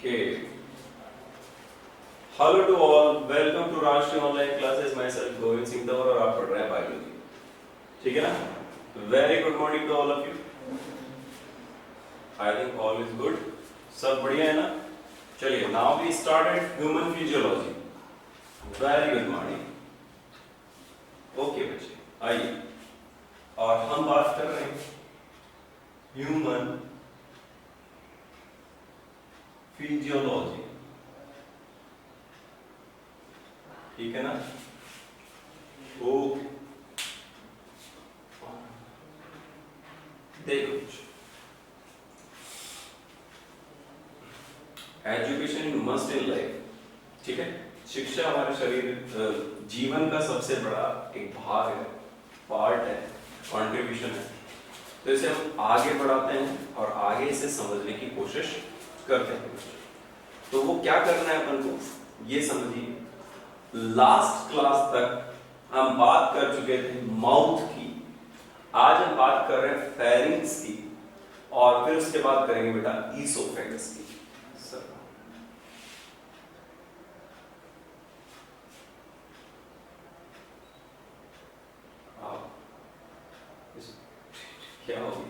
Okay. Hello to all. Welcome to राष्ट्रीय online classes. Myself Govind Singh Tanwar और आप पढ़ रहे हैं बायोलॉजी. ठीक है ना? Very good morning to all of you. I think all is good. सब बढ़िया है ना? चलिए. Now we started human physiology. Very good morning. Okay बच्चे. आइए. और हम बात कर रहे हैं ह्यूमन फिजियोलॉजी. ठीक है ना? ओके. देखो education in must in life. ठीक है. शिक्षा हमारे शरीर जीवन का सबसे बड़ा एक भाग है, पार्ट है, कंट्रीब्यूशन है. तो इसे हम आगे बढ़ाते हैं और आगे इसे समझने की कोशिश करते हैं. तो वो क्या करना है अपन को ये समझिए. लास्ट क्लास तक हम बात कर चुके थे माउथ की. आज हम बात कर रहे हैं फेरिंग्स की और फिर उसके बाद करेंगे बेटा ईसोफेगस की. क्या हो गया?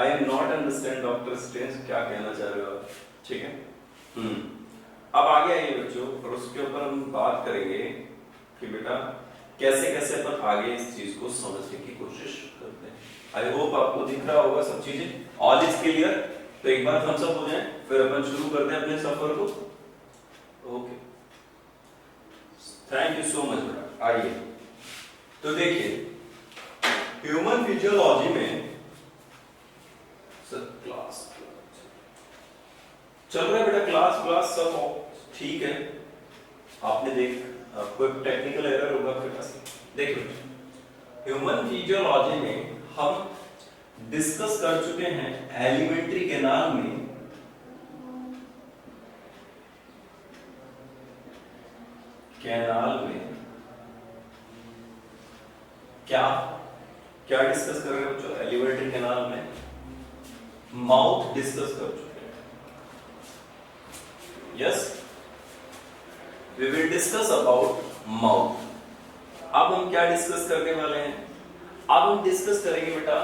I am not understand doctor strange. क्या कहना चाह रहे हो आप? ठीक है. अब आगे आइए बच्चों और उसके ऊपर हम बात करेंगे कि बेटा कैसे कैसे अपन आगे इस चीज को समझने की कोशिश करते हैं. आई होप आपको दिख रहा होगा सब चीजें. All is clear. तो एक बार थम्स अप हो जाए फिर अपन शुरू करते हैं अपने सफर को. Okay. Thank you so much बेटा. आइए तो देखिए ह्यूमन फिजियोलॉजी में क्लास चल रहा है बेटा. क्लास सब ठीक है. आपने कोई टेक्निकल एरर होगा आपके पास. देखिए ह्यूमन फिजियोलॉजी में हम डिस्कस कर चुके हैं एलिमेंट्री कैनाल में क्या डिस्कस कर रहे हैं बच्चों. एलिमेंट्री कैनाल में माउथ डिस्कस कर चुके हैं. Yes we will discuss about mouth. अब हम क्या डिस्कस करने वाले हैं. अब हम डिस्कस करेंगे बेटा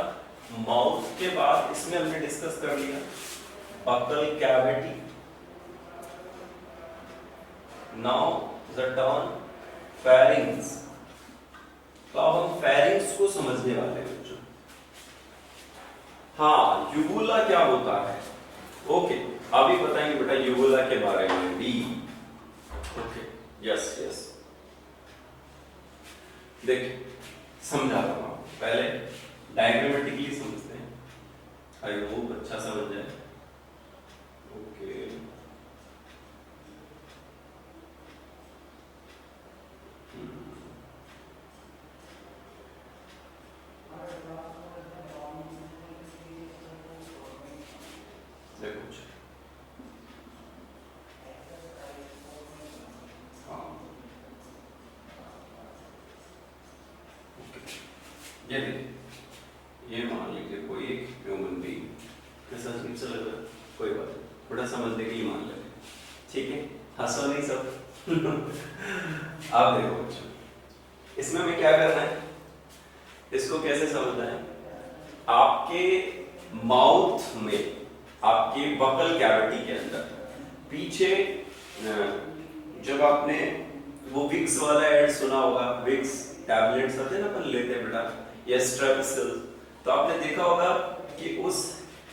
माउथ के बाद इसमें हमने डिस्कस कर लिया buccal cavity. Now the turn pharynx. तो अब हम फेरिंग्स को समझने वाले हैं बच्चों. हाँ यूबुला क्या होता है. ओके अभी बताएंगे बेटा यूबुला के बारे में भी. Okay yes yes. देखिए समझा रहा हूं. पहले डायग्रामेटिकली समझते हैं. आई होप अच्छा समझ जाए. ओके ये मान लीजिए कोई एक ह्यूमन बीइंग. कैसा अजीब सा लग रहा है. कोई बात नहीं, थोड़ा समझने के लिए मान लेते. ठीक है. हंसो नहीं सब. आप देखो बच्चों इसमें हमें क्या करना है. इसको कैसे समझना है. आपके माउथ में आपके बकल कैविटी के अंदर पीछे जब आपने वो विक्स वाला एड सुना होगा. विक्स टैबलेट्स आते हैं ना अपन लेते हैं बेटा या स्ट्रेप्सिल. तो आपने देखा होगा कि उस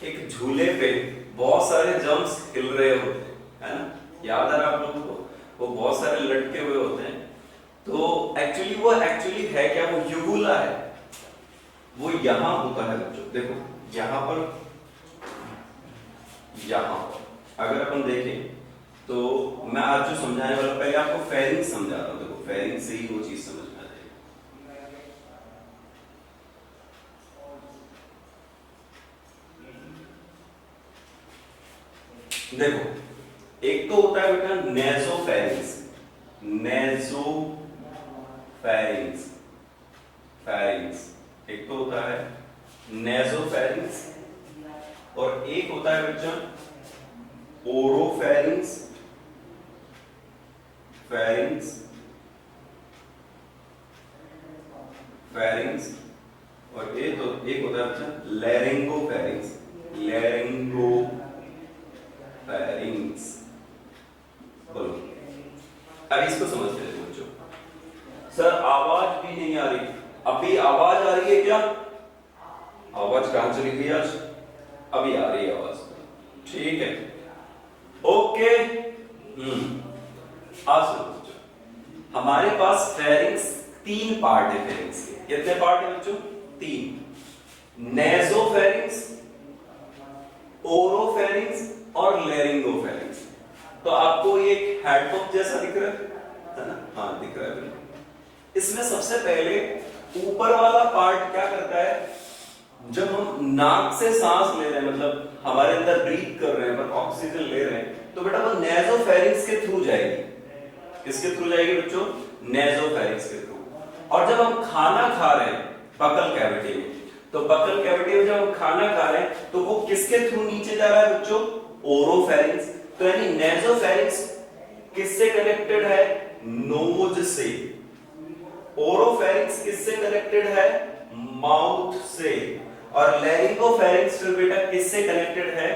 एक झूले पे बहुत सारे जम्स हिल रहे होते हैं है ना. याद आ रहा आप लोगों को. वो बहुत सारे लटके हुए होते हैं. तो वो एक्चुअली है क्या. वो यूबुला है. वो यहां होता है बच्चों. देखो यहां पर अगर अपन देखें तो मैं आज जो समझाने वाला पहले आपको फेरिंग समझा रहा हूं. देखो फेरिंग से ही वो चीज समझ में आ जाएगी. देखो एक तो होता है बेटा नेसोफेरिंग्स. एक तो होता है नेसोफेरिंग्स और एक होता है बच्चा ओरोफेरिंग्स फेरिंग्स, फेरिंग्स, फेरिंग्स, और एक होता है अच्छा लैरिंगो फेरिंग्स, लैरिंगो फेरिंग्स। बोलो अब इसको समझते हैं बच्चों। सर आवाज भी नहीं आ रही, अभी आवाज आ रही है क्या? आवाज कहां चली गई आज? अभी आ रही है आवाज, ठीक है, ओके। आज सुनो बच्चों, हमारे पास फेरिंग्स तीन पार्ट है। फेरिंग्स के कितने पार्ट है बच्चों? तीन। नेजोफेरिंग्स, ओरोफेरिंग्स और लैरिंगोफेरिंग्स। तो आपको ये हेडपंप जैसा दिख रहा है ना? हाँ दिख रहा है बिल्कुल। इसमें सबसे पहले ऊपर वाला पार्ट क्या करता है, जब हम नाक से सांस ले रहे हैं, मतलब हमारे अंदर ब्रीथ कर रहे हैं पर ऑक्सीजन ले रहे हैं, तो बेटा वो नेजोफेरिंग्स के थ्रू जाएगी। किसके थ्रू जाएगी बच्चों? नेजोफेरिंग्स के थ्रू। और जब हम खाना खा रहे हैं बकल कैविटी में, तो बकल कैविटी में जब हम खाना खा रहे हैं तो वो किसके थ्रू नीचे जा रहा है बच्चों? ओरोफेरिंग्स। तो यानी नेजोफेरिंग्स किससे कनेक्टेड है? नोज से। ओरोफेरिंग्स किससे कनेक्टेड है? माउथ से। और लैरिंगोफेरिंग्स फिर बेटा किससे कनेक्टेड है?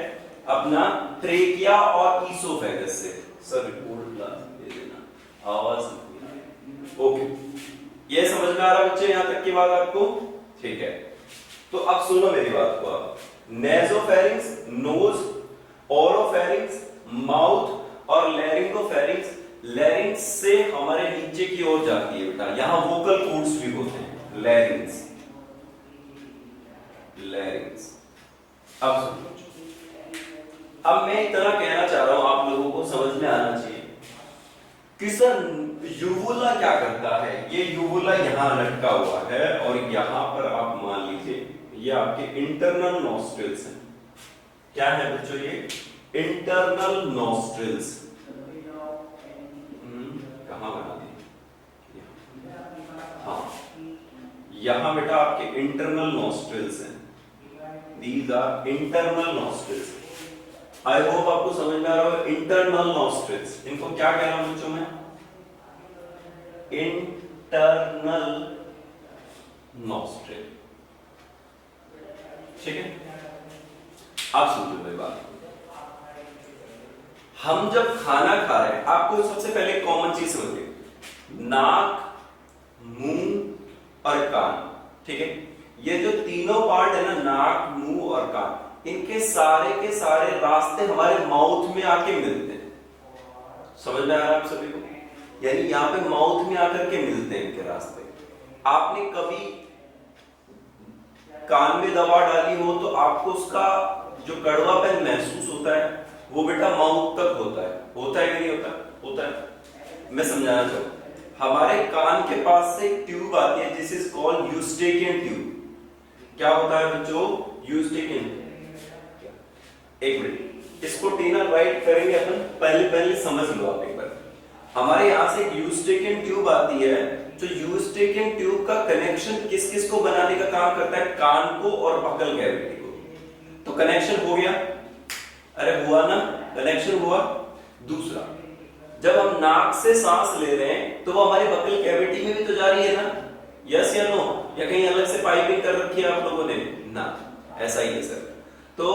अपना ट्रेकिया और ईसोफेगस से। सर रिपोर्ट दे देना, आवाज। ओके, ये समझ में आ रहा बच्चे यहां तक की बात आपको? ठीक है, तो अब सुनो मेरी बात को आप। नेजोफेरिंग्स नोज, ओरोफेरिंग्स माउथ और लैरिंगोफेरिंग्स लैरिंग्स से हमारे नीचे की ओर जाती है बेटा। यहां वोकल कॉर्ड्स भी होते हैं, लैरिंग्स, लैरिंग्स। अब सुनो, अब मैं इतना कहना चाह रहा हूं, आप लोगों को समझ में आना चाहिए कि सर यूवुला क्या करता है। ये यूवुला यहां लटका हुआ है और यहां पर आप मान लीजिए ये आपके इंटरनल नॉस्ट्रिल्स हैं। क्या है बच्चों? ये इंटरनल नॉस्ट्रिल्स। कहां बना दी? हाँ, यहां बेटा आपके इंटरनल नॉस्ट्रिल्स हैं। These are internal nostrils. I hope आपको समझ में आ रहा है। इंटरनल नॉस्ट्रिल्स, इनको क्या कह रहा हूं बच्चों में? Internal nostril. ठीक है, आप समझो मेरी बात। हम जब खाना खा रहे हैं, आपको सबसे पहले कॉमन चीज समझिए, नाक, मुंह और कान। ठीक है, ये जो तीनों पार्ट है ना, नाक, मुंह और कान, इनके सारे के सारे रास्ते हमारे माउथ में आके मिलते हैं। समझ में आ रहा है आप सभी को? यानी यहां पे माउथ में आकर के मिलते हैं इनके रास्ते। आपने कभी कान में दवा डाली हो तो आपको उसका जो कड़वापन महसूस होता है वो बेटा माउथ तक होता है। होता है कि नहीं होता? होता है। मैं समझाना चाहूँ, हमारे कान के पास से एक ट्यूब आती है, this is called Eustachian tube. क्या होता है बच्चों? यूस्टेकियन। एक मिनट, इसको टीना राइट करेंगे अपन, पहले समझ लो आप एक बार। हमारे यहां से एक यूस्टेकियन ट्यूब आती है, तो यूस्टेकियन ट्यूब का कनेक्शन किस किस को बनाने का काम करता है? कान को और बकल कैविटी को। तो कनेक्शन हो गया, अरे हुआ ना, कनेक्शन हुआ। दूसरा, जब हम नाक से सांस ले रहे हैं तो वो हमारे बकल कैविटी में भी तो जा रही है ना? यस या नो? या कहीं अलग से पाइपिंग कर रखी है आप लोगों ने? ना, ऐसा ही है सर। तो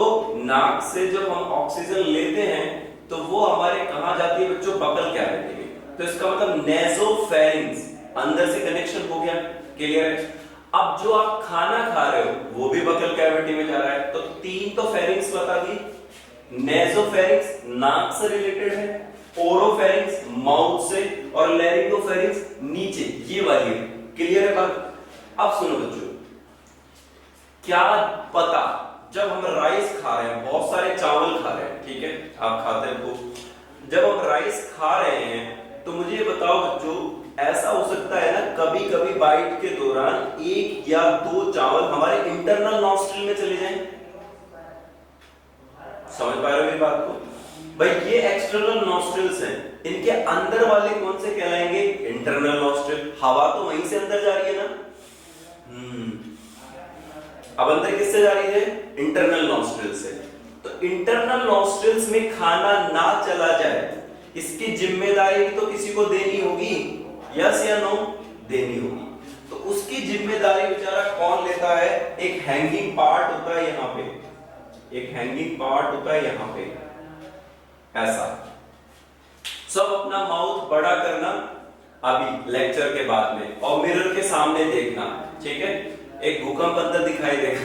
नाक से जब हम ऑक्सीजन लेते हैं तो वो हमारे कहां जाती है बच्चों? बकल कैविटी में। तो इसका मतलब नेजोफेरिंग्स, अंदर से कनेक्शन हो गया। क्लियर है? अब जो आप खाना खा रहे हो वो भी बकल कैविटी में जा रहा है। तो तीन तो फेरिंग्स बता दी। नेजोफेरिंग्स नाक से रिलेटेड है, ओरोफेरिंग्स माउथ से, और लैरिंगोफेरिंग्स नीचे, ये वाली। क्लियर है बात? अब सुनो बच्चों, क्या पता जब हम राइस खा रहे हैं, बहुत सारे चावल खा रहे हैं, ठीक है, आप खाते हैं, तो जब हम राइस खा रहे हैं तो मुझे ये बताओ बच्चों, ऐसा हो सकता है ना कभी कभी बाइट के दौरान एक या दो चावल हमारे इंटरनल नॉस्ट्रिल में चले जाएं? समझ पा रहे हो मेरी बात को? भाई ये एक्सटर्नल नॉस्ट्रिल्स हैं, इनके अंदर वाले कौन से कहलाएंगे? Internal nostril. हवा तो वहीं से अंदर जा रही है ना? अब अंदर किससे जा रही है? इंटरनल नॉस्ट्रिल से। तो इंटरनल नॉस्ट्रिल्स में खाना ना चला जाए इसकी जिम्मेदारी तो किसी को देनी होगी, यस या नो? देनी होगी। तो उसकी जिम्मेदारी बेचारा कौन लेता है? एक हैंगिंग पार्ट होता है यहां पे, एक हैंगिंग पार्ट होता है यहां पे, ऐसा। सब अपना माउथ बड़ा करना अभी लेक्चर के बाद में, और मिरर के सामने देखना, ठीक है? एक भूकंप अंदर दिखाई देगा,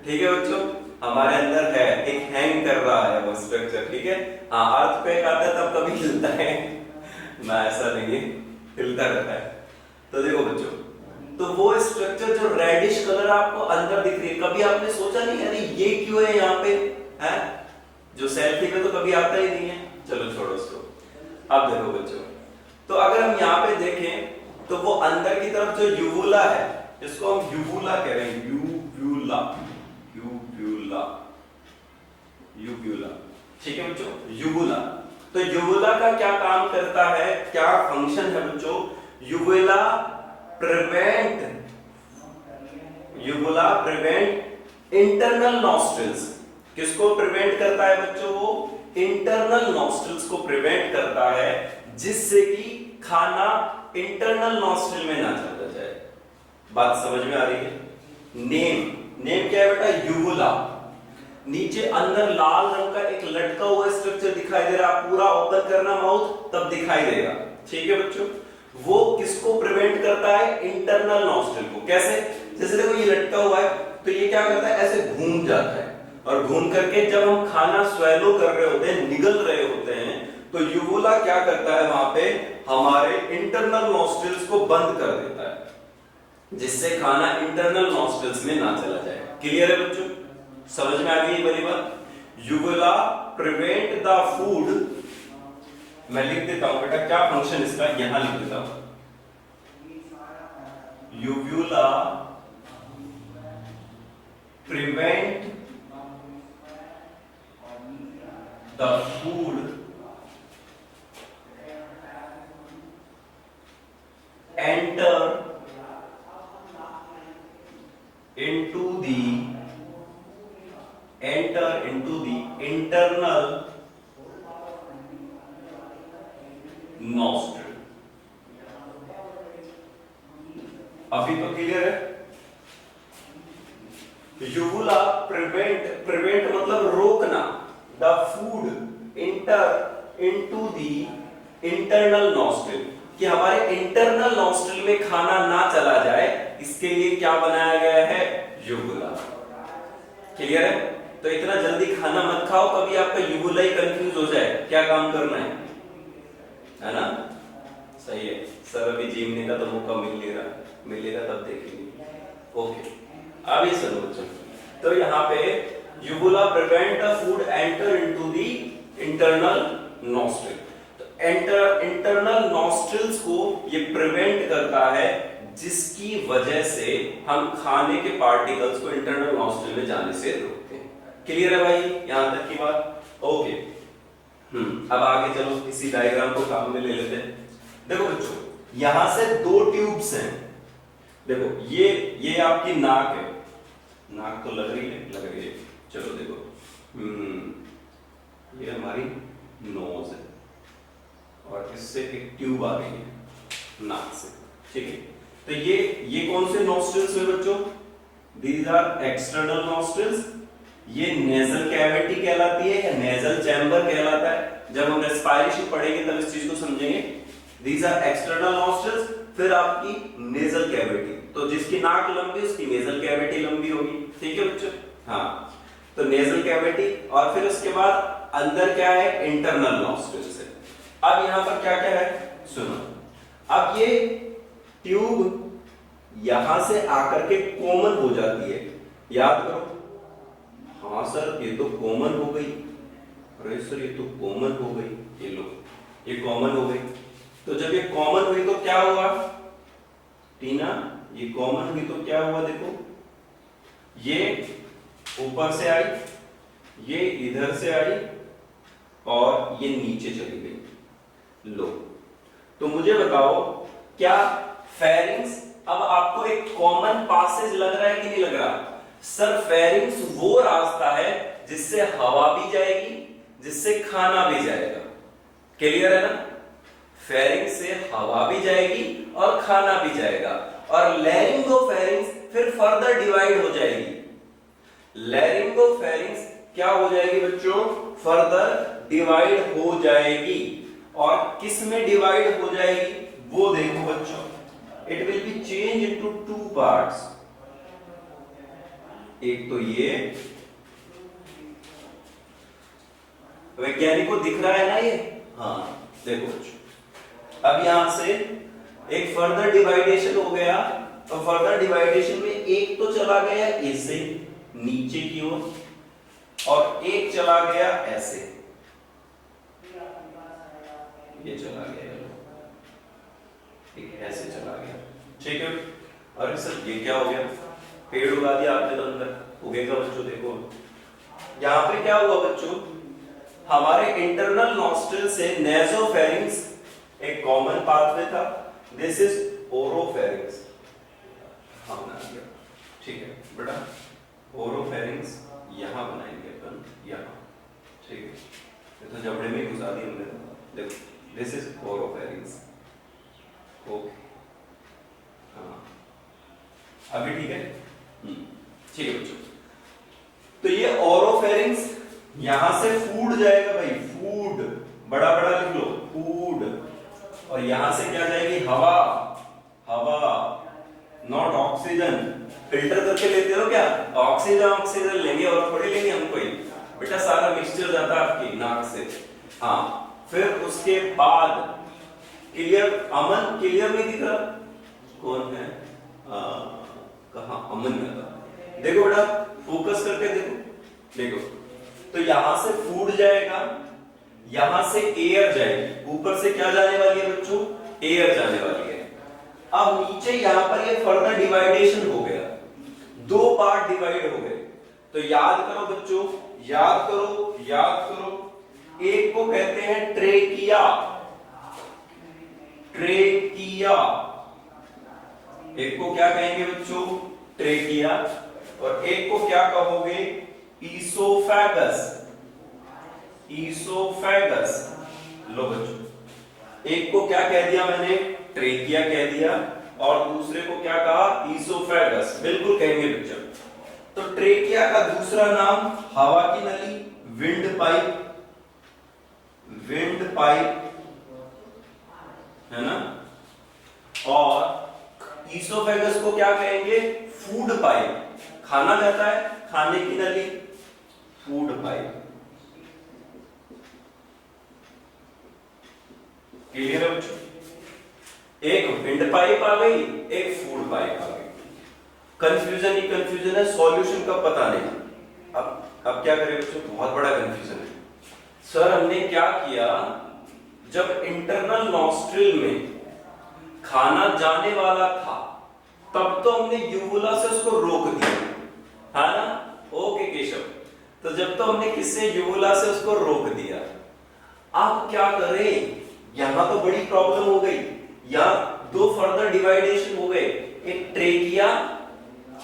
ठीक है बच्चों? हमारे अंदर है, एक हैंग कर रहा है वो स्ट्रक्चर, ठीक है? हाँ, अर्थक्वेक आता है तब कभी हिलता है ना, ऐसा नहीं है, हिलता रहता है। तो देखो बच्चों, तो वो स्ट्रक्चर जो रेडिश कलर आपको अंदर दिख रही है, कभी आपने सोचा नहीं अरे ये क्यों है यहाँ पे, है? जो सेल्फी में तो कभी आता ही नहीं है। चलो छोड़ो उसको। अब देखो बच्चों, तो अगर हम यहाँ पे देखें तो वो अंदर की तरफ जो यूवुला है, इसको हम यूवुला कह रहे हैं, यूवुला, यूवुला, यूवुला, ठीक है बच्चों? यूवुला। तो यूवुला का क्या काम करता है, क्या फंक्शन है बच्चों? Uvula prevent internal nostrils. किसको प्रिवेंट करता है बच्चों? वो इंटरनल नॉस्ट्रिल्स को प्रिवेंट करता है, जिससे कि खाना इंटरनल नॉस्ट्रिल में ना चला जाए। बात समझ में आ रही है? नेम क्या है बेटा? यूवुला। नीचे अंदर लाल रंग का एक लटका हुआ स्ट्रक्चर दिखाई दे रहा है, पूरा ओपन करना माउथ तब दिखाई देगा, ठीक है बच्चों? वो किसको प्रिवेंट करता है? इंटरनल नॉस्ट्रिल को। कैसे? जैसे देखो ये लटका हुआ है, तो ये क्या करता है? ऐसे घूम जाता है, और घूम करके जब हम खाना स्वेलो कर रहे होते हैं, निगल रहे होते हैं, तो यूवुला क्या करता है? वहां पे हमारे इंटरनल नॉस्ट्रिल्स को बंद कर देता है, जिससे खाना इंटरनल नॉस्ट्रिल्स में ना चला जाए। क्लियर है बच्चों? समझ में आ गई वाली बात? Uvula prevent the food. मैं लिख देता हूं बेटा, क्या फंक्शन इसका, यहां लिख देता हूं। Uvula prevent the food enter into the internal nostril। अभी तो क्लियर है? यूवुला प्रिवेंट मतलब रोकना, the food inter into the internal nostril, कि हमारे इंटरनल नॉस्ट्रिल में खाना ना चला जाए, इसके लिए क्या बनाया गया है? यूवुला। क्लियर है? तो इतना जल्दी खाना मत खाओ, कभी आपका यूवुला ही कंफ्यूज हो जाए क्या काम करना है ना? सही है सर, अभी जीवने का तो मौका मिलेगा तब देखेंगे। ओके, अभी सुनो बच्चों, तो यहाँ पे uvula prevent the food enter into the internal nostril. Internal nostrils को ये प्रिवेंट करता है, जिसकी वजह से हम खाने के पार्टिकल्स को इंटरनल नॉस्ट्रिल में जाने से रोकते हैं। क्लियर है भाई यहां तक की बात? ओके। अब आगे चलो, इसी डायग्राम को काम में ले लेते हैं। देखो बच्चों, यहां से दो ट्यूब्स हैं। देखो ये आपकी नाक है, नाक तो लग रही है। चलो देखो, ये हमारी नोज है, और इससे एक ट्यूब आ रही है नाक से, ठीक है? तो ये कौन से नॉस्ट्रिल्स है बच्चों? These are external nostrils. ये नेजल कैविटी कहलाती है या नेजल चैम्बर कहलाता है। जब हम रेस्पिरेशन पढ़ेंगे तब इस चीज को समझेंगे। These are external nostrils. फिर आपकी नेजल कैविटी, तो जिसकी नाक लंबी उसकी नेजल कैविटी लंबी होगी, ठीक है बच्चों? हाँ, तो नेजल कैविटी, और फिर उसके बाद अंदर क्या है? इंटरनल नॉस्ट्रिल्स है। अब यहां पर क्या क्या है सुनो। अब ये ट्यूब यहां से आकर के कॉमन हो जाती है, याद करो। हाँ सर, ये तो कॉमन हो गई। अरे सर, ये तो कॉमन हो गई। ये लो, ये कॉमन हो गई। तो जब ये कॉमन हुई तो क्या हुआ टीना? ये कॉमन हुई तो क्या हुआ? देखो, ये ऊपर से आई, ये इधर से आई, और ये नीचे चली गई। लो, तो मुझे बताओ, क्या फेरिंग्स अब आपको एक कॉमन पासेज लग रहा है कि नहीं लग रहा? सर, फेरिंग्स वो रास्ता है जिससे हवा भी जाएगी, जिससे खाना भी जाएगा। क्लियर है ना? फेरिंग्स से हवा भी जाएगी और खाना भी जाएगा। और लैरिंगोफेरिंग्स फिर फर्दर डिवाइड हो जाएगी। लैरिंगोफेरिंग्स क्या हो जाएगी बच्चों? फर्दर डिवाइड हो जाएगी। और किस में डिवाइड हो जाएगी वो देखो बच्चों, it will be change into two parts. एक तो ये वैज्ञानिक को दिख रहा है ना ये, हाँ देखो बच्चों, अब यहां से एक फर्दर डिवाइडेशन हो गया। तो फर्दर डिवाइडेशन में एक तो चला गया ऐसे नीचे की ओर और एक चला गया ऐसे, ये चला गया, एक ऐसे चला गया, ठीक है। अरे सर ये क्या हो गया? पेड़ उगा दिया आपने तो अंदर उगेगा बच्चों। देखो यहां पे क्या हुआ बच्चों, हमारे इंटरनल नॉस्ट्रिल से नेसोफेरिंग्स एक कॉमन पाथवे था, दिस इज ओरोफेरिंग्स। हाँ बना दिया, ठीक है बेटा। ओरोफेरिंग्स यहां बनाएंगे अपन, यहां, ठीक है। ये तो जबड़े में घुसा दिया हमने। देखो दिस इज ओरोफेरिंग्स, ओके, हाँ अभी ठीक है, ठीक है बच्चों। तो ये ओरोफेरिंग्स यहां से फूड जाएगा भाई, फूड बड़ा बड़ा लिख लो, फूड। और यहां से क्या जाएगी? हवा, हवा, नॉट ऑक्सीजन। फिल्टर करके लेते हो क्या? ऑक्सीजन ऑक्सीजन लेंगे और थोड़ी लेंगे हम कोई, बेटा सारा मिक्सचर जाता है आपकी नाक से। हाँ फिर उसके बाद क्लियर, अमन क्लियर नहीं दिख रहा? कौन है? कहां? अमन है। देखो बेटा फोकस करके देखो, देखो तो यहां से फूड जाएगा, यहां से एयर जाएगी, ऊपर से क्या जाने वाली है बच्चों? एयर जाने वाली है। अब नीचे यहां पर ये फर्दर डिवाइडेशन हो गया, दो पार्ट डिवाइड हो गए। तो याद करो बच्चों, याद करो, याद करो। एक को कहते हैं ट्रेकिया, ट्रेकिया। एक को क्या कहेंगे बच्चों? ट्रेकिया। और एक को क्या कहोगे? Oesophagus, oesophagus. लो बच्चों, एक को क्या कह दिया मैंने? ट्रेकिया कह दिया, और दूसरे को क्या कहा? ईसोफेगस। बिल्कुल कहेंगे बच्चों। तो ट्रेकिया का दूसरा नाम हवा की नली, विंड पाइप, विंड पाइप है ना। और ईसोफेगस को क्या कहेंगे? फूड पाइप, खाना जाता है, खाने की नली, फूड पाइप। क्लियर है बच्चों? एक विंड पाइप आ गई, एक फूड पाइप आ गई। कंफ्यूजन ही कंफ्यूजन है, सॉल्यूशन का पता नहीं। अब क्या करें बच्चों? बहुत बड़ा कंफ्यूजन है। सर हमने क्या किया, जब इंटरनल नॉस्ट्रिल में खाना जाने वाला था तब तो हमने यूवुला से उसको रोक दिया, है ना? ओके केशव, तो जब तो हमने किससे? यूवुला से उसको रोक दिया। अब क्या करें? यहां तो बड़ी प्रॉब्लम हो गई, यहां दो फर्दर डिवाइडेशन हो गए, एक ट्रेकिया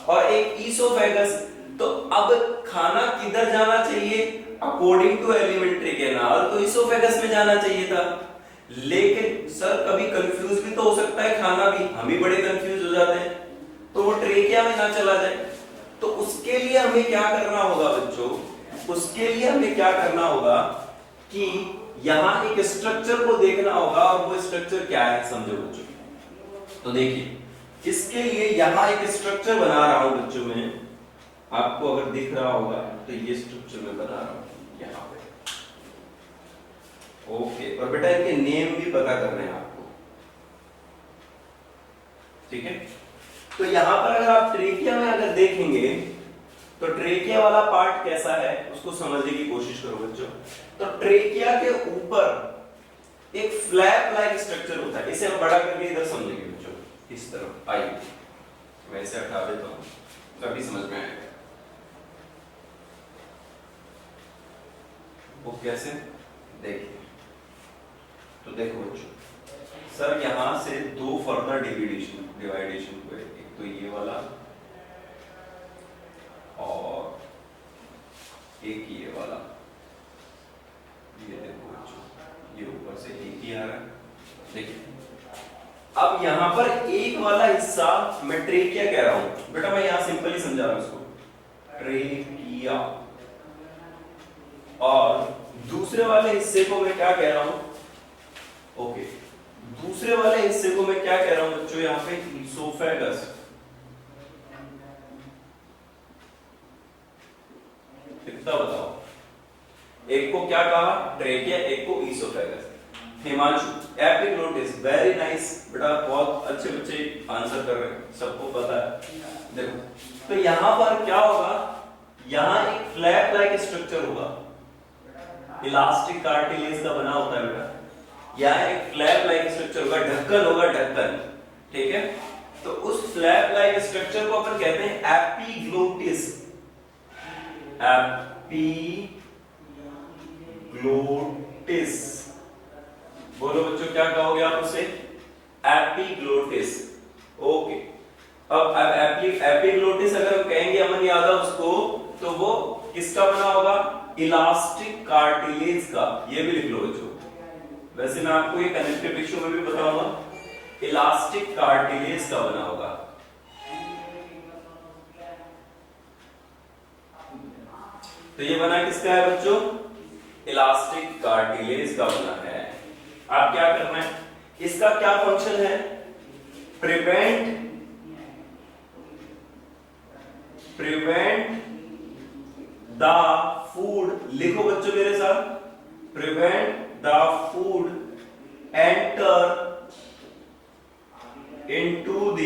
और एक ईसोफेगस। तो अब खाना किधर जाना चाहिए? अकॉर्डिंग टू एलिमेंट्री कैनाल तो ईसोफेगस में जाना चाहिए था। लेकिन सर कभी कंफ्यूज भी तो हो सकता है खाना भी, हम ही बड़े कंफ्यूज हो जाते हैं, तो वो ट्रेकिया में ना चला जाए। तो उसके लिए हमें क्या करना होगा बच्चों? उसके लिए हमें क्या करना होगा कि यहां एक स्ट्रक्चर को देखना होगा, और वो स्ट्रक्चर क्या है समझो बच्चों। तो देखिए, इसके लिए यहां एक स्ट्रक्चर बना रहा हूं बच्चों में, आपको अगर दिख रहा होगा तो ये स्ट्रक्चर मैं बना रहा हूं यहां पे। ओके, और बेटा इनके नेम भी पता करने हैं आपको, ठीक है। तो यहां पर अगर आप ट्रेकिया में अगर देखेंगे तो ट्रेकिया वाला पार्ट कैसा है उसको समझने की कोशिश करो बच्चों। तो ट्रेकिया के ऊपर एक फ्लैप लाइक स्ट्रक्चर होता है, इसे हम बड़ा करके इधर समझेंगे बच्चों, इस तरफ। आइए मैं इसे हटा देता हूं तभी समझ में आएगा। वो कैसे? देखिए, तो देखो बच्चों, सर यहां से दो फर्दर डिवाइडेशन हुए, एक तो ये वाला और एक ही ये वाला, ये देखो बच्चों, ये ऊपर से एक ही आ रहा है। देखिए अब यहां पर एक वाला हिस्सा मैं ट्रेकिया कह रहा हूं बेटा, मैं यहां सिंपली समझा रहा हूं इसको, ट्रेकिया, और दूसरे वाले हिस्से को मैं क्या कह रहा हूं, ओके, दूसरे वाले हिस्से को मैं क्या कह रहा हूं बच्चों, यहां पे ईसोफेगस। कितना बताओ, एक को क्या कहा, ट्रेकिया, एक को oesophagus. Himanshu, epiglottis, very nice बेटा, बहुत अच्छे बच्चे आंसर कर रहे हैं, सबको पता है। देखो तो यहां पर क्या होगा, यहां एक फ्लैप लाइक स्ट्रक्चर होगा, इलास्टिक कार्टिलेज का बना होता है बेटा, यहां एक फ्लैप लाइक स्ट्रक्चर होगा, ढक्कन होगा, ढक्कन, ठीक है। तो उस फ्लैप लाइक स्ट्रक्चर को अपन कहते हैं एपिग्लोटिस, एपिग्लोटिस। बोलो बच्चों क्या कहोगे आप उसे, एपिग्लोटिस, ओके। अब एपिग्लोटिस अगर हम कहेंगे अमन यादव उसको, तो वो किसका बना होगा, इलास्टिक कार्टिलेज का, ये भी लिख लो बच्चों। वैसे मैं आपको ये कनेक्टिव टिश्यू में भी बताऊंगा, इलास्टिक कार्टिलेज का बना होगा। तो ये बना किसका है बच्चों, इलास्टिक कार्टिलेज का बना है। आप क्या करना है, इसका क्या फंक्शन है, प्रिवेंट द फूड, लिखो बच्चों मेरे साथ, prevent the food enter into the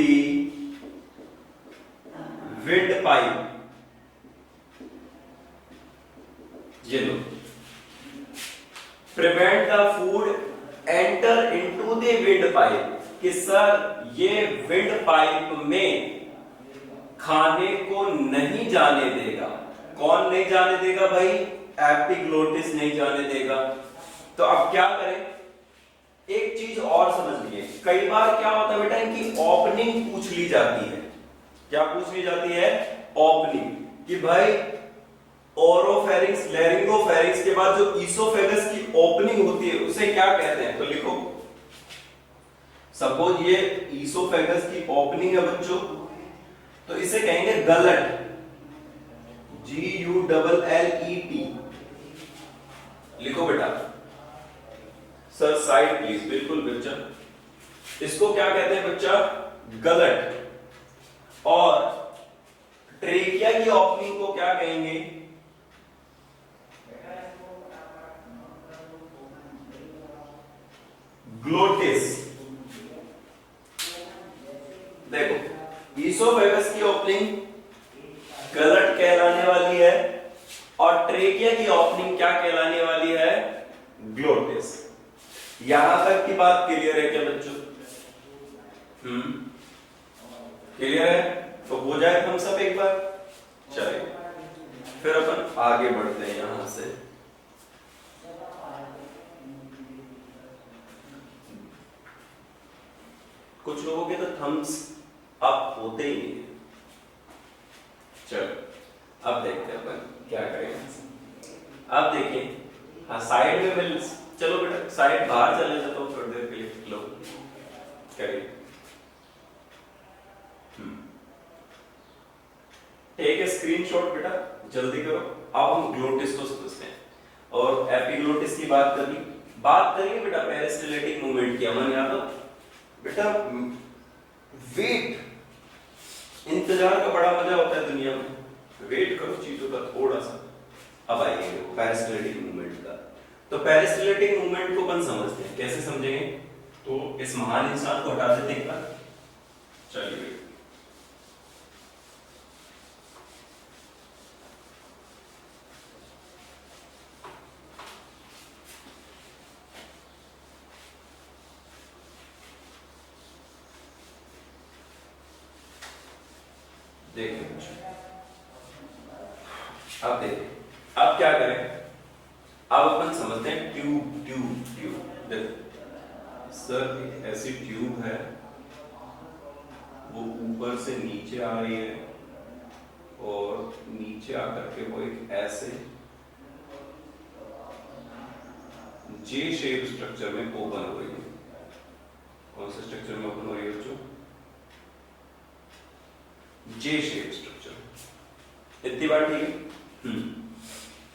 windpipe. ये लो, prevent the food enter into the windpipe, कि सर ये विंड पाइप में खाने को नहीं जाने देगा। कौन नहीं जाने देगा भाई, एपिग्लोटिस नहीं जाने देगा। तो अब क्या करें, एक चीज और समझ लिए, कई बार क्या होता है बेटा, इनकी ओपनिंग पूछ ली जाती है। क्या पूछ ली जाती है, ओपनिंग, कि भाई ओरोफेरिंक्स, लैरिंगोफेरिंक्स के बाद जो ईसोफेगस की ओपनिंग होती है उसे क्या कहते हैं। तो लिखो, सपोज ये ईसोफेगस की ओपनिंग है बच्चों, तो इसे कहेंगे गलट, GULLET। लिखो बेटा, सर साइड प्लीज, बिल्कुल बच्चा, इसको क्या कहते हैं बच्चा, गलट। और ट्रेकिया की ओपनिंग को क्या कहेंगे, ग्लोटिस। देखो ईसोफेगस की ओपनिंग गलट कहलाने वाली है, और ट्रेकिया की ओपनिंग क्या कहलाने वाली है, ग्लोटिस। यहां तक की बात क्लियर है क्या बच्चों, क्लियर है। तो हो जाए हम सब एक बार, चलिए फिर अपन आगे बढ़ते हैं यहां से। कुछ लोगों के तो थम्स अप होते ही नहीं। चलो अब देखते हैं अपन क्या करेंगे। अब देखिए, हाँ साइड में मिल, चलो बेटा साइड बाहर चले जाता हूँ थोड़ी देर के लिए, लो करिए। टेक ए स्क्रीनशॉट बेटा, जल्दी करो। अब हम ग्लोटिस को समझते हैं, और एपिग्लोटिस की बात करेंगे बेटा, पेरिस्टाल्टिक मूवमेंट की। अमन यादव बेटा, वेट, इंतजार का बड़ा मजा होता है दुनिया में, वेट करो चीजों का थोड़ा सा। अब आइए पेरिस्टाल्टिक मूवमेंट का। तो पेरिस्टाल्टिक मूवमेंट को अपन समझते हैं, कैसे समझेंगे, तो इस महान इंसान को हटा देते एक बार, चलिए। देखिए अब देखिए, अब क्या करें, अब अपन समझते हैं ट्यूब। देखो सर ऐसी ट्यूब है, वो ऊपर से नीचे आ रही है, और नीचे आकर के वो एक ऐसे जे शेप स्ट्रक्चर में ओपन हो रही है। कौन से स्ट्रक्चर में ओपन हो रही है बच्चों? जे शेप स्ट्रक्चर। इतनी बार ठीक है।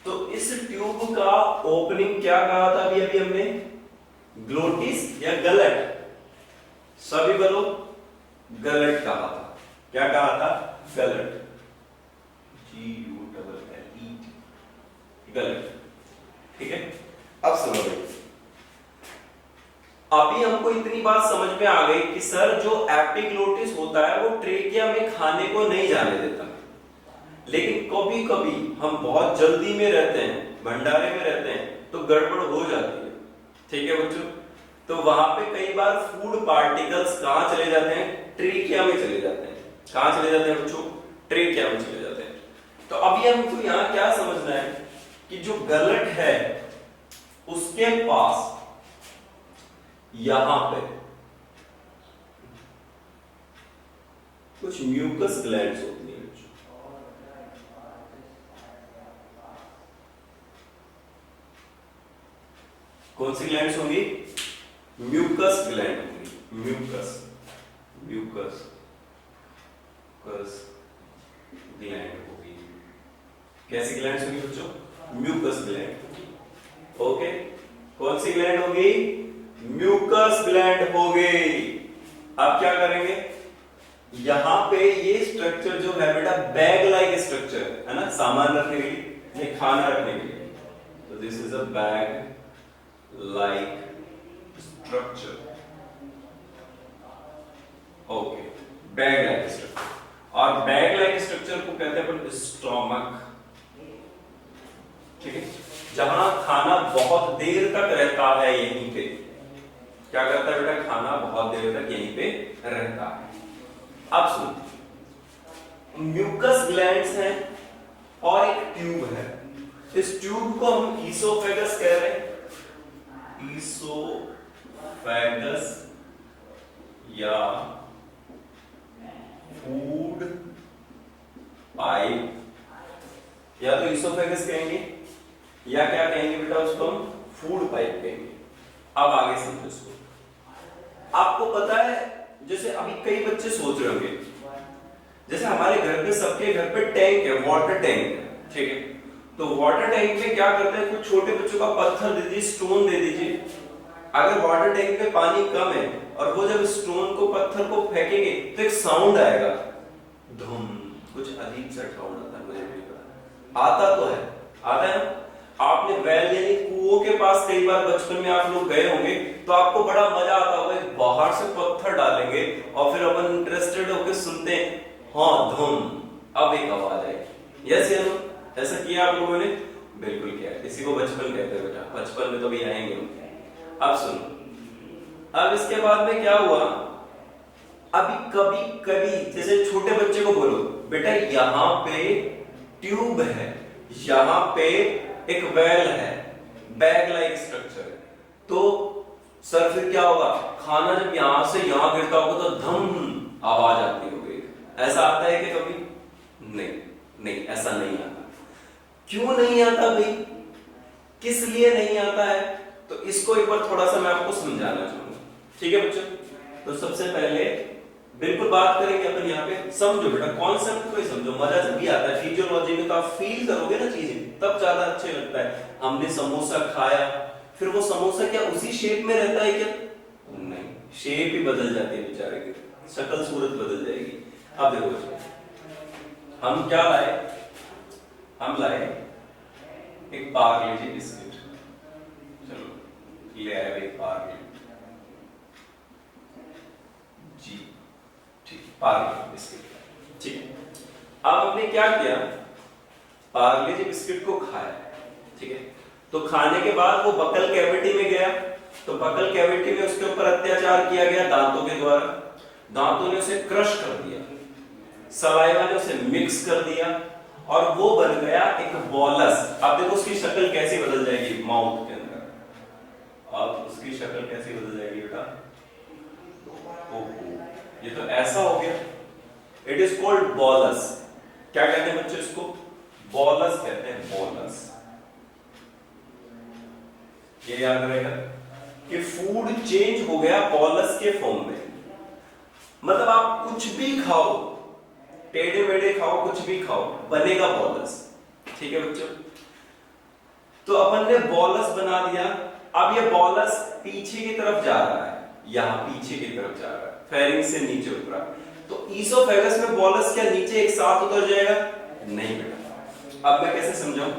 तो इस ट्यूब का ओपनिंग क्या कहा था अभी अभी हमने? ग्लोटिस या गलट? सभी बोलो, गलट कहा था। क्या कहा था? गलट। GULLET, गलट। ठीक है। अब सुनो भाई, अभी हमको इतनी बात समझ में आ गई कि सर जो एपिग्लोटिस होता है वो ट्रेकिया में खाने को नहीं जाने देता, लेकिन कभी कभी हम बहुत जल्दी में रहते हैं, भंडारे में रहते हैं, तो गड़बड़ हो जाती है। ठीक है बच्चों, तो वहां पे कई बार फूड पार्टिकल्स कहां चले जाते हैं? ट्रेकिया में चले जाते हैं। कहां चले जाते हैं बच्चों? ट्रेकिया में चले जाते हैं। तो अभी हमको यहाँ क्या समझना है कि जो गलट है उसके पास यहां पे कुछ म्यूकस ग्लैंड्स होती हैं। कौन सी ग्लैंड्स होंगी? म्यूकस ग्लैंड होंगी। म्यूकस म्यूकस ग्लैंड होगी। कैसी ग्लैंड्स होंगी बच्चों? Mucus gland. ओके, कौन सी ग्लैंड होगी? म्यूकस ग्लैंड हो गई। अब क्या करेंगे? यहां पे ये स्ट्रक्चर जो है बेटा बैग लाइक स्ट्रक्चर है ना, सामान रखने के लिए या खाना रखने के लिए। तो this is a bag like structure. Okay, bag like structure. और बैग लाइक स्ट्रक्चर को कहते हैं अपन स्टोमक। ठीक है, जहां खाना बहुत देर तक रहता है यहीं पे। क्या करता है बेटा? खाना बहुत देर तक यहीं पे रहता है। अब सुन, म्यूकस ग्लैंड्स हैं और एक ट्यूब है। इस ट्यूब को हम ईसोफेगस कह रहे हैं। ईसोफेगस या फूड पाइप, या तो ईसोफेगस कहेंगे या क्या कहेंगे बेटा उसको? हम फूड पाइप कहेंगे। अब आगे समझो इसको। आपको पता है, जैसे अभी कई बच्चे सोच रहे होंगे, जैसे हमारे घर पे, सबके घर पे टैंक है, वाटर टैंक है। ठीक है, तो वाटर टैंक में क्या करते हैं? कुछ छोटे बच्चों का पत्थर दे दीजिए, स्टोन दे दीजिए। अगर वाटर टैंक में पानी कम है और वो जब स्टोन को, पत्थर को फेंकेंगे तो एक साउंड आएगा, धुम, कुछ अजीब सा साउंड आता है। मुझे नहीं पता, आता तो है, आता है ना। आपने वेल यानी कुओं के पास कई बार बचपन में आप लोग गए होंगे, तो आपको बड़ा मजा आता होगा। बाहर से पत्थर डालेंगे और फिर अपन इंटरेस्टेड होकर सुनते हैं, हाँ धुम, अब एक आवाज आएगी। यस या नो? ऐसा किया आप लोगों ने? बिल्कुल किया। इसी को बचपन कहते हैं बेटा, बचपन में तो भी आएंगे। अब सुनो, अब इसके बाद में क्या हुआ? अभी कभी कभी जैसे छोटे बच्चे को बोलो, बेटा यहां पे ट्यूब है, यहां पे एक वेल है, बैग लाइक स्ट्रक्चर है, तो सर फिर क्या होगा? खाना जब यहां से यहां गिरता होगा तो धम आवाज आती होगी। ऐसा आता है कि कभी? नहीं, नहीं ऐसा नहीं आता। क्यों नहीं आता भाई? किस लिए नहीं आता है? तो इसको एक बार थोड़ा सा मैं आपको समझाना चाहूंगा। ठीक है बच्चों, तो सबसे पहले बिल्कुल बात करेंगे अपन यहाँ पे। समझो बेटा, कॉन्सेप्ट को ही समझो, मजा जब भी आता है। फिजियोलॉजी में तो आप फील करोगे ना चीजें, तब ज्यादा अच्छे लगता है। हमने समोसा खाया, फिर वो समोसा क्या उसी शेप में रहता है क्या? नहीं, शेप ही बदल जाती है बेचारे की, शक्ल सूरत बदल जाएगी। अब देखो, हम क्या लाए? हम लाए एक पार्ले जी बिस्किट। चलो ले आए भाई पार्ले जी, ठीक, पार्ले बिस्किट। ठीक है, अब हमने क्या किया? पार्ले जी बिस्किट को खाया। ठीक है, तो खाने के बाद वो बकल कैविटी में गया, तो बकल कैविटी में उसके ऊपर अत्याचार किया गया दांतों के द्वारा। दांतों ने उसे क्रश कर दिया, सलाइवा ने उसे मिक्स कर दिया और वो बन गया एक बॉलस। अब देखो उसकी शक्ल कैसी बदल जाएगी माउथ के अंदर। अब उसकी शक्ल कैसी बदल जाएगी बेटा? ओहो, ये तो ऐसा हो गया। It is called bolus. क्या कहते हैं बच्चों इसको? बॉलस कहते हैं, बॉलस। ये याद रहेगा कि फूड चेंज हो गया बॉलस के फॉर्म में। मतलब आप कुछ भी खाओ, टेढ़े मेढ़े खाओ, कुछ भी खाओ, बनेगा बॉलस। ठीक है बच्चों, तो अपन ने बॉलस बना दिया। अब ये बॉलस पीछे की तरफ जा रहा है, यहां पीछे की तरफ जा रहा है, फेरिंक्स से नीचे उतरा। तो ईसोफेगस में बॉलस क्या नीचे एक साथ उतर जाएगा? नहीं बेटा। अब मैं कैसे समझाऊं?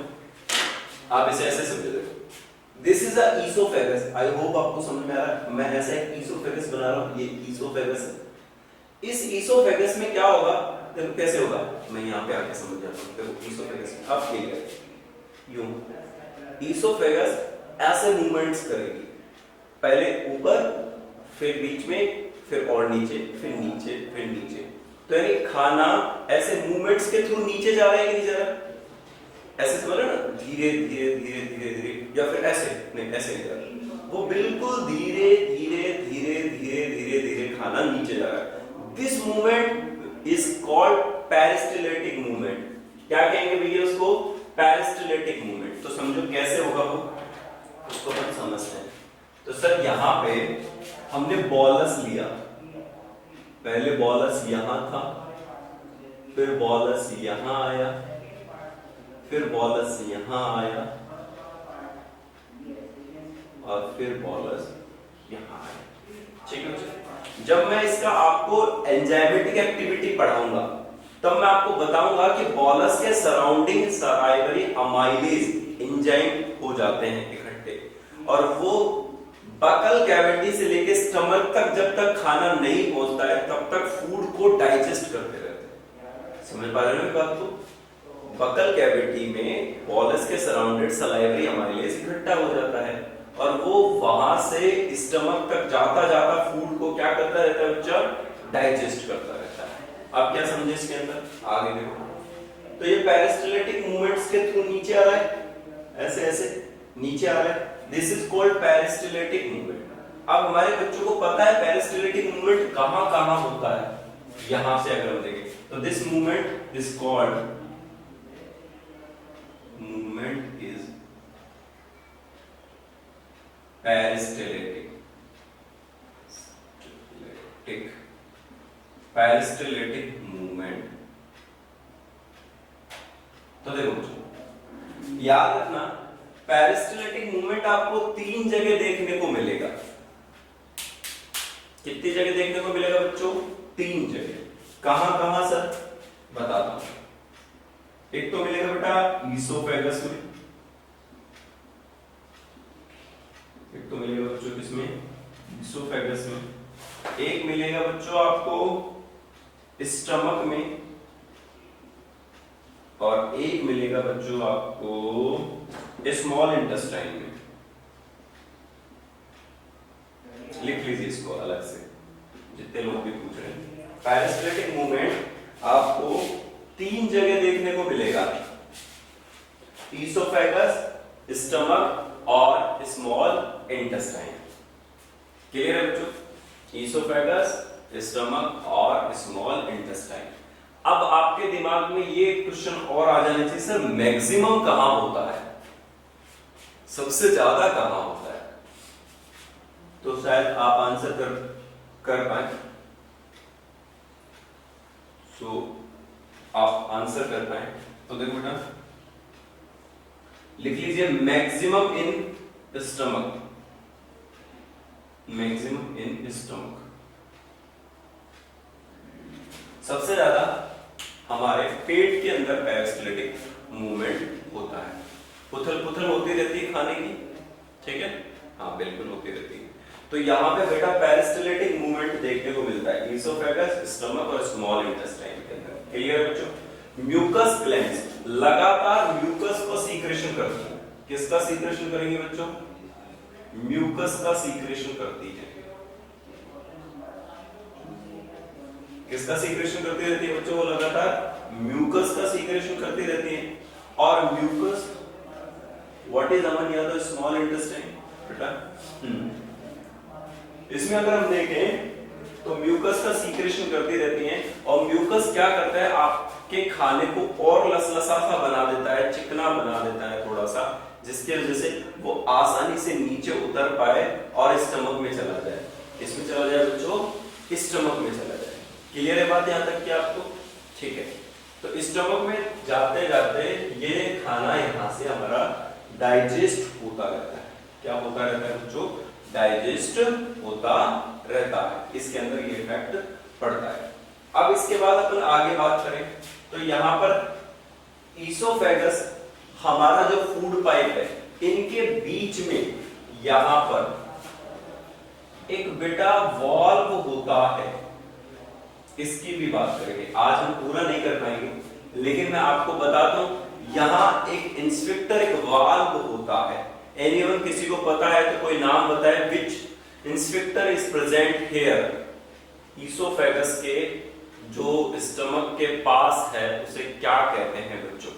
आप इसे ऐसे समझो, देखो this is a oesophagus. I hope आपको समझ में आ रहा है। मैं ऐसा एक ईसोफेगस बना रहा हूं, ये ईसोफेगस है। इस ईसोफेगस में क्या होगा? देखो कैसे होगा, मैं यहां पे आके समझ जाता हूं। देखो ईसोफेगस अब ठीक है, यूं ईसोफेगस ऐसे मूवमेंट्स करेगी, पहले ऊपर, फिर बीच में, फिर और नीचे, फिर नीचे, फिर नीचे। तो यानी खाना ऐसे मूवमेंट्स के थ्रू नीचे जा रहा है कि नहीं जा रहा? ऐसे समझ रहे हो ना, धीरे धीरे धीरे धीरे धीरे, या फिर ऐसे नहीं, ऐसे नहीं जा रहा, वो बिल्कुल धीरे धीरे धीरे धीरे धीरे धीरे खाना नीचे जा रहा है। This movement is called peristaltic movement. क्या कहेंगे भैया उसको? Peristaltic movement. तो समझो कैसे होगा वो, उसको हम समझते हैं। तो सर यहां पे हमने बॉलस लिया, पहले बॉलस यहां था, फिर बॉलस यहां आया, फिर बॉलस यहां आया, और फिर बॉलस यहां आया। ठीक है, जब मैं इसका आपको एंजाइमेटिक एक्टिविटी पढ़ाऊंगा तब मैं आपको बताऊंगा कि बॉलस के सराउंडिंग सलाइवरी अमाइलेज एंजाइम हो जाते हैं इकट्ठे, और वो बकल कैविटी से लेके स्टमक तक जब तक खाना नहीं पहुंचता है तब तक फूड को डाइजेस्ट करते रहते हैं। समझ पा रहे हो बात? तो बकल कैविटी में बॉलस के सराउंडेड सलाइवरी अमाइलेज इकट्ठा हो जाता है, और वो वहां से स्टमक तक जाता जाता फूड को क्या करता रहता है बच्चा? डाइजेस्ट करता रहता है। आप क्या समझे इसके अंदर? आगे देखो, तो ये पेरिस्टलेटिक मूवमेंट्स के थ्रू नीचे आ रहा है, ऐसे ऐसे नीचे आ रहा है। This is called peristaltic movement. अब हमारे बच्चों को पता है पेरिस्टलेटिक मूवमेंट कहां कहां होता है। यहां से अगर हम देखें तो this movement is called movement is peristaltic. Peristaltic movement. तो देखो याद रखना, पेरिस्टलेटिक मूवमेंट आपको 3 जगह देखने को मिलेगा। कितनी जगह देखने को मिलेगा बच्चों? 3 जगह। कहां कहां सर? बताता हूं। एक तो मिलेगा बेटा ईसोफेगस में, एक तो मिलेगा बच्चों किसमें? ईसोफेगस में। एक मिलेगा बच्चों आपको स्टमक में, और एक मिलेगा बच्चों आपको स्मॉल इंटेस्टाइन में। लिख लीजिए इसको अलग से, जितने लोग भी पूछ रहे हैं। पेरिस्टलेटिक मूवमेंट आपको 3 जगह देखने को मिलेगा, ईसोफेगस, स्टमक और स्मॉल इंटेस्टाइन। क्लियर है बच्चों? ईसोफेगस, स्टमक और स्मॉल इंटेस्टाइन। अब आपके दिमाग में ये क्वेश्चन और आ जाने चाहिए, सर मैक्सिमम कहां होता है, सबसे ज्यादा कहां होता है? तो शायद आप आंसर कर पाए। सो आप आंसर कर पाए तो देखो बेटा, लिख लीजिए maximum in stomach, maximum in stomach. सबसे ज्यादा हमारे पेट के अंदर पेरिस्टलेटिक मूवमेंट होता है। पुथल पुथल होती रहती है खाने की, ठीक है? हाँ बिल्कुल होती रहती है। तो यहाँ पे बेटा पेरिस्टलेटिक मूवमेंट देखने को मिलता है ईसोफेगस, स्टमक और स्मॉल इंटेस्टाइन के अंदर। क्लियर है बच्चों? म्यूकस ग्लैंड्स लगातार म्यूकस को सीक्रेशन करती है। किसका सीक्रेशन करेंगे बच्चों? म्यूकस का सीक्रेशन करती है। किसका सीक्रेशन करती रहती है बच्चों? वो लगातार म्यूकस का सीक्रेशन करती रहती है। और mucus what is Aman Yadav small intestine बेटा? इसमें अगर हम देखें तो म्यूकस का सीक्रेशन करती रहती है, और म्यूकस क्या करता है? आपके खाने को और लसलसा सा बना देता है, चिकना बना देता है थोड़ा सा, जिसकी वजह से वो आसानी से नीचे उतर पाए और स्टमक में चला जाए। इसमें चला जाए बच्चों, स्टमक में चला जाए। क्लियर है बात यहाँ तक कि आपको? ठीक है, तो स्टमक में जाते जाते ये खाना यहाँ से हमारा डाइजेस्ट होता रहता है। क्या होता रहता है बच्चों? डाइजेस्ट होता रहता है। इसके अंदर ये इफेक्ट पड़ता है। अब इसके बाद अपन आगे बात करें तो यहाँ पर ईसोफेगस हमारा जो फूड पाइप है, इनके बीच में यहां पर एक बेटा वॉल्व होता है। इसकी भी बात करेंगे, आज हम पूरा नहीं कर पाएंगे, लेकिन मैं आपको बताता हूं यहां एक इंस्पेक्टर, एक वाल्व होता है। एनीवन किसी को पता है तो कोई नाम बताए, which inspector is present here? Oesophagus के जो स्टमक के पास है उसे क्या कहते हैं बच्चों?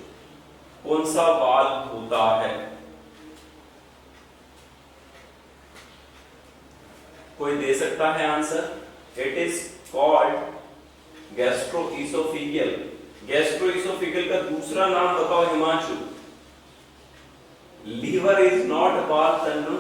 कौन सा वाल्व होता है? कोई दे सकता है answer? It is called gastroesophageal. Gastroesophageal का दूसरा नाम बताओ Himanshu. Liver is not valve, Tannu.